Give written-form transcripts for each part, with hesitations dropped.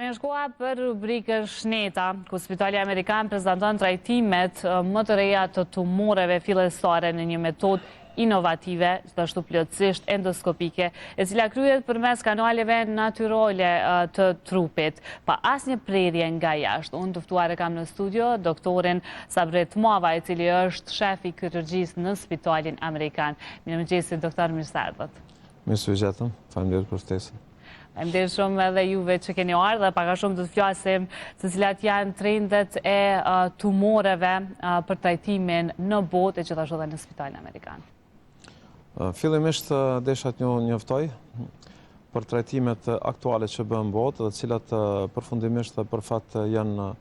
Tani është koha për rubrikën Shneta, ku Spitali Amerikan prezanton trajtimet më të reja të tumoreve fillestare në një metodë inovative, ashtu plotësisht endoskopike, e cila kryhet përmes kanaleve natyrale të trupit, pa asnjë prerje nga jashtë. Unë të ftuar e kam në studio doktorin Sabret Mava, i cili është shef i kirurgjisë në Spitalin Amerikan. Mirëmëngjes, doktor, mirë se ardhët. Mirë se vjen, faleminderit për ftesën. Faleminderit shumë edhe juve që keni ardhur, dhe pak a shumë do të flasim se cilat janë trendet e tumoreve për trajtimin në botë e gjithashtu edhe në Spitalin Amerikan. Fillimisht desha të njoftoj për trajtimet aktuale që bëhen në botë, dhe cilat përfundimisht për fat janë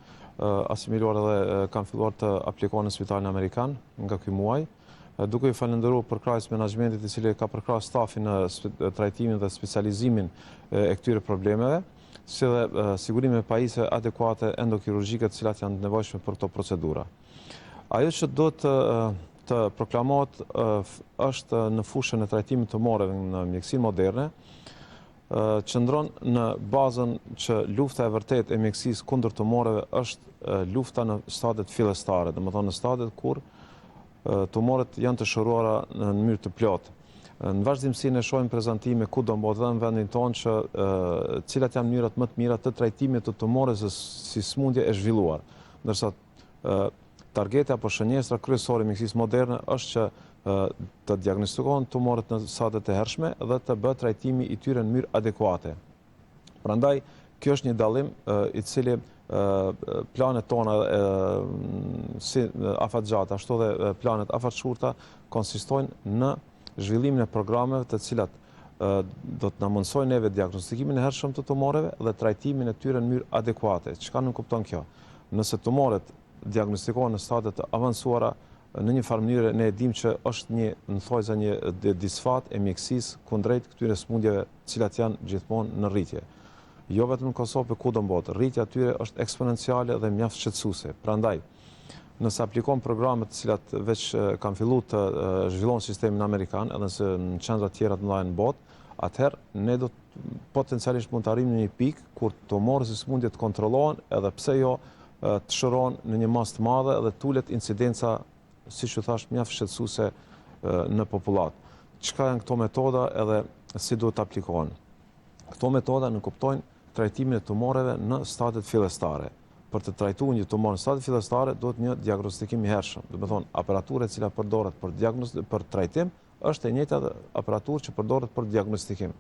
asimiluar dhe kanë filluar të aplikohen në Spitalin Amerikan nga ky muaj, duke i falendëruar përkrahjes menaxhmentit i cili ka përkrahur stafin në trajtimin dhe specializimin e këtyre problemeve, si dhe sigurimin e pajisjeve adekuate endokirurgjike të cilat janë të nevojshme për këto procedura. Ajo që do të proklamohet është në fushën e trajtimit të tumoreve në mjekësinë moderne, qëndron në bazën që lufta e vërtet e mjekësisë kundër tumoreve është lufta në stadiet fillestare, domethënë në stadiet kur tumorët janë të shëruara në mënyrë të plotë. Në vazhdimsi ne shohim prezantime kudo në botë dhe në vendin tonë që cilat janë mënyrat më të mira të trajtimit të tumorëve si sëmundje e zhvilluar. Ndërsa targeti apo shënjestra kryesore e mjekësisë moderne është që të diagnostikohen tumorët në stadiet e hershme dhe të bëhet trajtimi i tyre në mënyrë adekuate. Prandaj kjo është një dallim i cili planet tona si afatgjata, ashtu dhe planet afatshurta konsistojnë në zhvillimin e programeve të cilat do të na mundsojnë neve diagnostikimin e hershëm të tumoreve dhe trajtimin e tyre në mënyrë adekuate. Çka nuk kupton kjo? Nëse tumorët diagnostikohen në stadiet të avancuara, në një farë mënyrë ne e dimë që është një disfat e mjekësisë kundrejt këtyre sëmundjeve të cilat janë gjithmonë në rritje. Jo vetëm në Kosovë, por kudo në botë. Rritja atyre është eksponenciale dhe mjaft shqetësuese. Prandaj, nëse aplikon programe të cilat veç kanë filluar të zhvillojnë sistemin amerikan, edhe në qendra të tjera të mëdha në botë, atëherë ne do potencialisht mund të arrijmë në një pikë kur tumorët si sëmundje të kontrollohen, edhe pse jo të shërohen në një masë të madhe dhe tulet incidenca, siç u thash, mjaft shqetësuese në popullat. Çka janë këto metoda edhe si duhet të aplikohen? Këto metoda nënkuptojnë trajtimin e tumoreve në stadiet fillestare. Për të trajtuar një tumor në stadiet fillestare duhet një diagnostikim i hershëm. Do të thonë, aparatura e cila përdoret për trajtim është e njëjta aparaturë që përdoret për diagnostikim.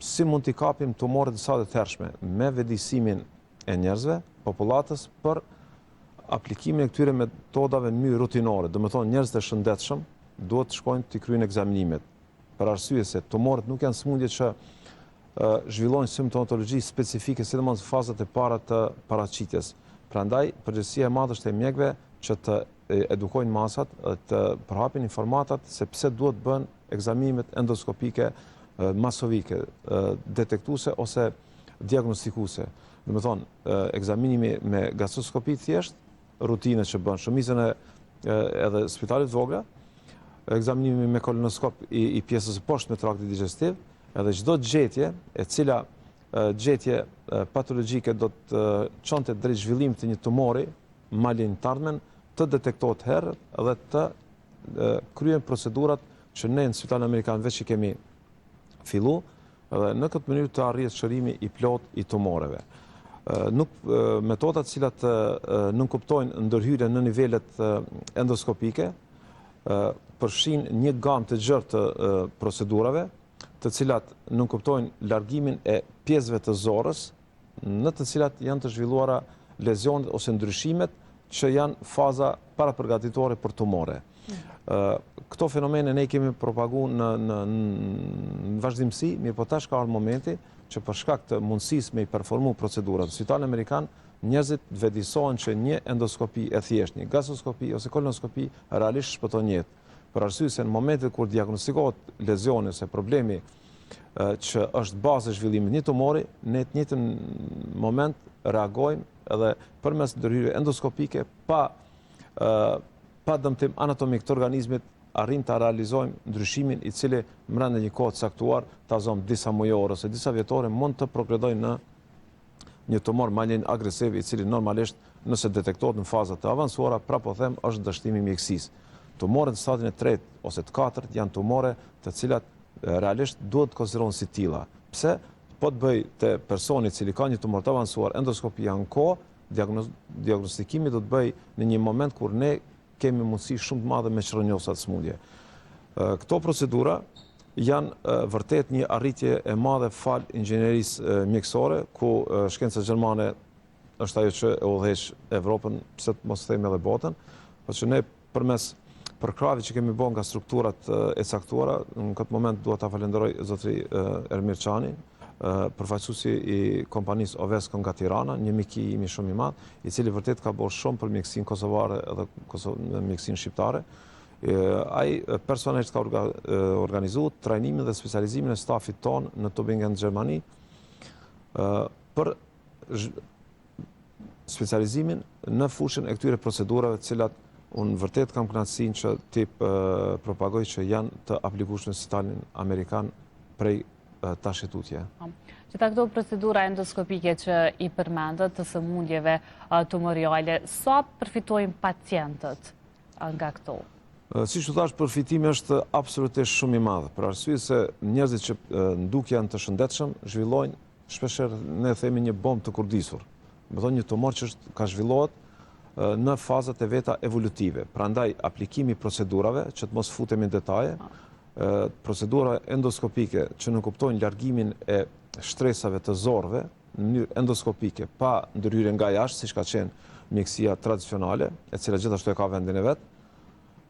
Si mund t'i kapim tumorët në stadiet hershme? Me vetëdijsimin e njerëzve, popullatës, për aplikimin e këtyre metodave në mënyrë rutinore. Do të thonë, njerëzit e shëndetshëm duhet të shkojnë të kryejnë ekzaminimet. Për arsye se tumorët nuk janë sëmundje që zhvillojnë simptomatologji specifike, sidomos në fazat e para të paraqitjes. Prandaj, përgjegjësia e madhe është e mjekëve që të edukojnë masat, të përhapin informatat se pse duhet bën ekzaminimet endoskopike masovike, detektuese ose diagnostikuese. Do të thonë, ekzaminimi me gastroskopi thjesht, rutinë që bën shumicën edhe spitalet vogla, ekzaminimi me kolonoskop i pjesës së poshtë me traktit digestiv, edhe çdo gjetje e cila gjetje patologjike do të çonte drejt zhvillimit të një tumori malin të ardhmen të detektohet herë dhe të kryen procedurat që ne në Spitalin Amerikan veç i kemi fillu dhe në këtë mënyrë të arrihet shërimi i plot i tumoreve. Metodat cilat nënkuptojnë ndërhyrje në nivelet endoskopike përfshin një gamë të gjerë të procedurave, të cilat nënkuptojnë largimin e pjesëve të zorrës, në të cilat janë të zhvilluara lezionet ose ndryshimet që janë faza parapërgatitore për tumore. Këto fenomene ne kemi propaguar në vazhdimsi, mirë po tash ka ardhur momenti që për shkak të mundësisë me i performu procedurat në Spitalin Amerikan, njerëzit vetëdijsohen që një endoskopi e thjeshtë, një gastroskopi ose kolonoskopi realisht shpëton jetë. Për arsye se në momentin kur diagnostikohet lezioni ose problemi që është bazë e zhvillimit një tumori, ne në të njëjtën moment reagojmë edhe përmes ndërhyrjeve endoskopike pa dëmtim anatomik të organizmit arrim të realizojmë ndryshimin i cili brenda një kohë të caktuar, ta zom disa mujore ose disa vjetore, mund të progredojë në një tumor malin agresiv i cili normalisht nëse detektohet në fazat të avancuara, po them, është dështimi i mjekësisë. Tumorët në stadin e 3 ose të 4 janë tumore të cilat realisht duhet të konsiderohen si tilla. Pse? Po të bëj te personi i cili ka një tumor të avancuar, endoskopia në kohë, diagnostikimi do të bëj në një moment kur ne kemi mundësi shumë të madhe me çrënjosat smundje. Këto procedura janë vërtet një arritje e madhe fal inxhinierisë mjekësore, ku shkenca gjermane është ajo që e udhëheq Evropën, pse të mos themi edhe botën, por që ne përmes përkrahjeve që kemi bërë nga strukturat e caktuara, në këtë moment dua ta falenderoj zotëri Ermir Çani, përfaqësuesi i kompanisë Ovesco nga Tirana, një mik i imi shumë i madh, i cili vërtet ka bërë shumë për mjekësinë kosovare edhe mjekësinë shqiptare. Ai personalisht ka organizuar trajnimin dhe specializimin e stafit ton në Tübingen, Gjermani, për specializimin në fushën e këtyre procedurave, të cilat unë vërtet kam kënaqësinë që ti propagoj që janë të aplikueshme në Sitalin Amerikan prej tash tutje. Gjitha këto procedura endoskopike që i përmendët të sëmundjeve tumoriale, sa përfitojnë pacientët nga këto? Si që thash, përfitimi është absolutisht shumë i madh, për arsye se njerëzit që nduk janë të shëndetshëm zhvillojnë shpeshherë ne themi një bombë të kurdisur. Do thonë një tumor që ka zhvillohet në fazat e veta evolutive. Prandaj aplikimi i procedurave, që të mos futemi në detaje, procedura endoskopike që nënkuptojnë largimin e shtresave të zorëve në mënyrë endoskopike pa ndërhyrje nga jashtë, siç ka qenë mjekësia tradicionale, e cila gjithashtu e ka vendin e vet.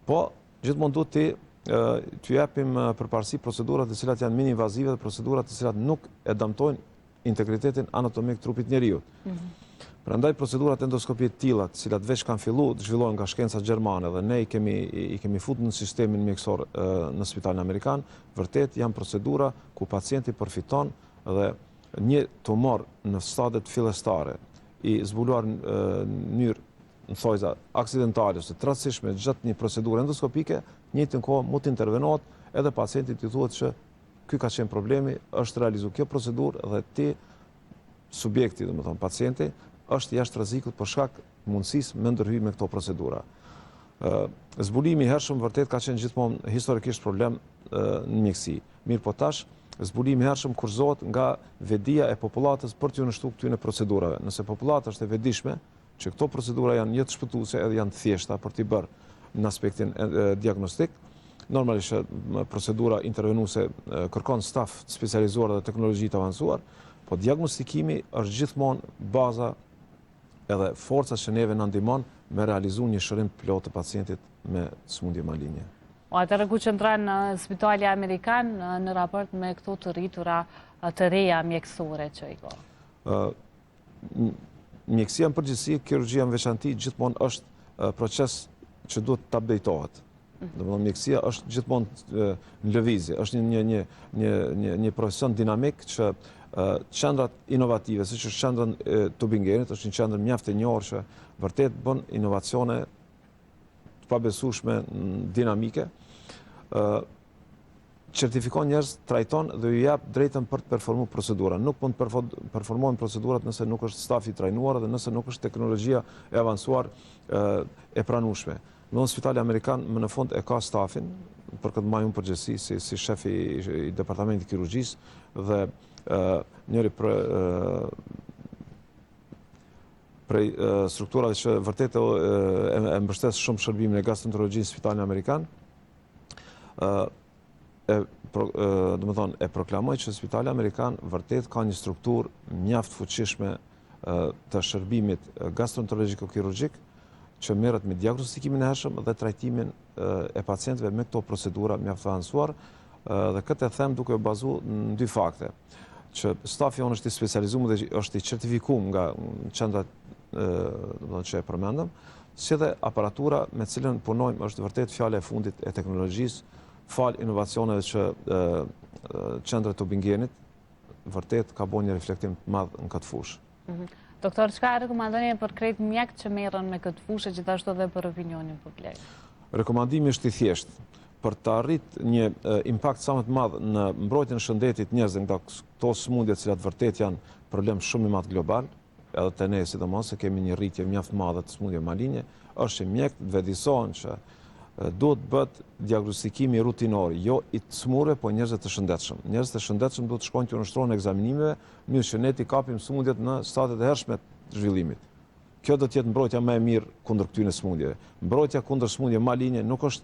Po gjithmonë duhet t'ju japim përparësi procedurat të cilat janë mini-invazive dhe procedurat të cilat nuk e dëmtojnë integritetin anatomik të trupit njeriut. Prandaj procedurat endoskopie të tilla, të cilat veç kanë filluar të zhvillohen nga shkenca gjermane dhe ne i kemi futur në sistemin mjekësor në Spitalin Amerikan, vërtet janë procedura ku pacienti përfiton dhe një tumor në stadiet fillestare i zbuluar në mënyrë në thojza aksidentale ose të rastësishme gjatë një procedure endoskopike, njëjtën kohë mund të intervenohet edhe pacientit i thuhet që ky ka qenë problemi, është realizuar kjo procedurë dhe ti subjekti, domethënë pacienti, është jashtë rrezikut për shkak mundësisë me ndërhyrje me këto procedura. Zbulimi i hershëm vërtet ka qenë gjithmonë historikisht problem në mjekësi. Mirë po tash, zbulimi i hershëm kurzohet nga vedia e popullatës për t'u nështruar këtyre procedurave. Nëse popullata është e vedishme që këto procedura janë një të shpëtuese edhe janë të thjeshta për t'i bërë në aspektin diagnostik, normalisht procedura intervenuese kërkon staf specializuar dhe teknologji të avancuar, po diagnostikimi është gjithmonë baza edhe forca që neve na ndihmon me realizu një shërim plot të pacientit me sëmundje malinje. Atëherë ku qëndron Spitali Amerikan në raport me këto të rritura të reja mjekësore që i ka? Mjekësia në përgjithësi, kirurgjia në veçanti gjithmonë është proces që duhet të updatohet. Domethënë mjekësia është gjithmonë në lëvizje, është një profesion dinamik që qendrat inovative, siç është qendra e Tübingenit, është një qendër mjaft e njohur që vërtet bën inovacione të pabesueshme, dinamike. Certifikon njerëz, trajton dhe ju jap drejtën për të performuar procedura. Nuk mund të performojnë procedurat nëse nuk është stafi i trajnuar dhe nëse nuk është teknologjia e avancuar e pranueshme. Në Spitali Amerikan më në fund e ka stafin, për këtë maj unë përgjithësi si shefi i departamentit kirurgjisë dhe njëri prej strukturave që vërtet e mbështet shumë shërbimin e gastroenterologjisë në Spitalin Amerikan, e proklamoj që Spitali Amerikan vërtet ka një strukturë mjaft fuqishme të shërbimit gastroenterologjiko-kirurgjik që merret me diagnostikimin e hershëm dhe trajtimin e pacientëve me këto procedura mjaft të avancuar, dhe këtë e them duke u bazuar në dy fakte, që stafi jonë është i specializuar dhe është i certifikuar nga qendrat që e përmendëm, si dhe aparatura me cilën punojmë është vërtet fjala e fundit e teknologjisë, fal inovacioneve që qendra e Tübingenit vërtet ka bërë një reflektim të madh në këtë fushë. Doktor, çka rekomandoni për krejt mjekët që merren me këtë fushë, gjithashtu edhe për opinionin publik? Rekomandimi është i thjeshtë. Për të arritur një impakt sa më të madh në mbrojtjen e shëndetit njerëzve nga këto sëmundje të cilat vërtet janë problem shumë i madh global, edhe të ne sidomos se kemi një rritje mjaft madhe të smundjeve malinje, është që mjekët vedisohen që duhet bët diagnostikimi rutinor, jo i të smurve, po njerëzve të shëndetshëm. Njerëzit të shëndetshëm duhet të shkojnë të ushtrohen egzaminimeve, mirë që ne t'i kapim smundjet në statet e hershme të zhvillimit. Kjo do të jetë mbrojtja më e mirë kundër këtyre smundjeve. Mbrojtja kundër smundjeve malinje nuk është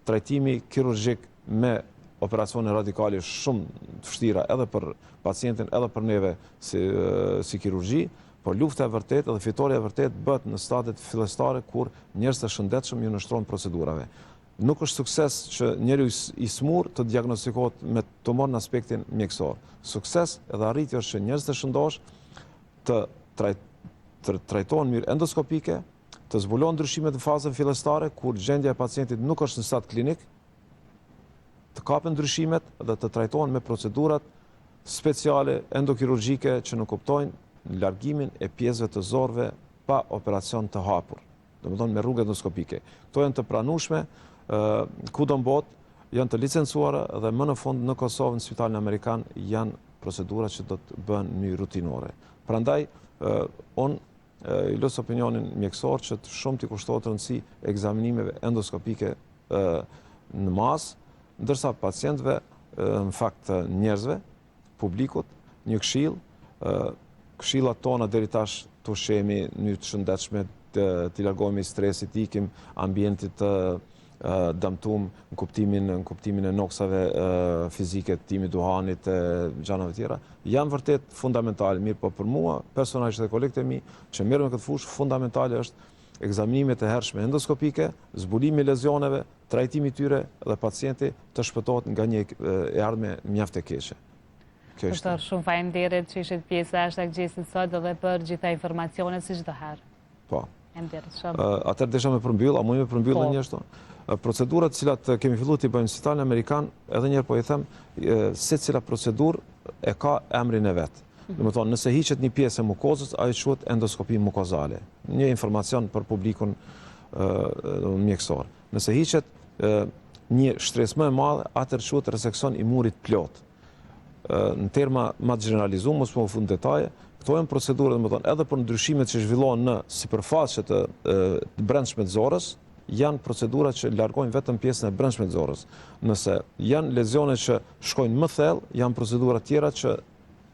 trajtimi kirurgjik me operacione radikale shumë të vështira edhe për pacientin, edhe për neve si kirurgji, por lufta e vërtet edhe fitoria e vërtet bëhet në stadiet fillestare kur njerëz të shëndetshëm ju nështrojnë procedurave. Nuk është sukses që njeriu i smur të diagnostikohet me tumor në aspektin mjekësor. Sukses edhe arritje është që njerëz të shëndosh të trajtohen mirë endoskopike, të zbulohen ndryshimet në fazën fillestare kur gjendja e pacientit nuk është në stad klinik, të kapen ndryshimet dhe të trajtohen me procedurat speciale endokirurgjike që nuk kuptojnë largimin e pjesëve të zorëve pa operacion të hapur, domethënë me rrugë endoskopike. Këto janë të pranueshme kudo në botë, janë të licencuara dhe më në fund në Kosovë, në Spitalin Amerikan, janë procedura që do të bëhen në rutinore. Prandaj, unë i lës opinionin mjekësor që shumë t'i kushtohet rëndësi ekzaminimeve endoskopike në masë, ndërsa pacientëve, në fakt njerëzve, publikut, një këshillat tona deri tash të ushqemi në të shëndetshme, t'i largohemi stresit, ikim ambientit të dëmtum në kuptimin e noksave fizike, timi duhanit, gjanave tjera, janë vërtet fundamentale. Mirë, po për mua, personalisht dhe kolegët e mi, që merrem në këtë fushë, fundamentale është ekzaminimet e hershme endoskopike, zbulimi i lezioneve, trajtimi tyre dhe pacienti të shpëtohet nga një ardhme mjaft e keqe. Doktor, shumë faleminderit që ishit pjesë e #gjesit sot dhe për gjitha informacionet si çdo herë. Po. Faleminderit shumë. Atëherë desha me përmbyll, a mundi me përmbyll edhe një ashtu? Procedurat të cilat kemi filluar t'i bëjmë në Spitalin Amerikan, edhe një herë po i them, secila procedurë e ka emrin e vet. Domethënë, nëse hiqet një pjesë e mukozës, ajo quhet endoskopi mukozale. Një informacion për publikun mjekësor. Nëse hiqet një shtresë më e madhe, atëherë quhet reseksion i murit plot. Në terma më të generalizuar, mos më fund detaje, këto janë procedura, domethënë, edhe për ndryshimet që zhvillohen në sipërfaqe të brendshme të zorrës, janë procedura që largojnë vetëm pjesën e brendshme të zorrës. Nëse janë lezione që shkojnë më thellë, janë procedura tjera që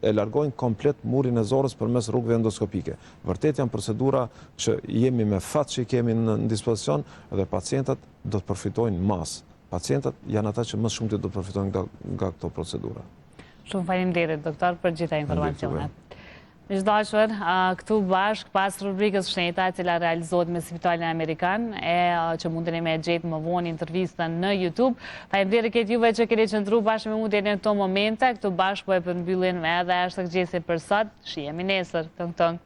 e largojnë komplet murin e zorrës përmes rrugëve endoskopike. Vërtet janë procedura që jemi me fat që i kemi në dispozicion dhe pacientët do të përfitojnë mas. Pacientët janë ata që më shumë do të përfitojnë nga këto procedura. Shumë faleminderit, doktor, për gjitha informacionet. Miqdashur, këtu bashk pas rubrikës Shneta, e cila realizohet me Spitalin Amerikan, që mundeni me gjetë më vonë intervistën në YouTube. Faleminderit këtë juve që keni qëndru bashkë me mua deri në këto momente. Këtu bashk po e përmbyllim edhe #gjesi për sot. Shihemi nesër. Tong tong.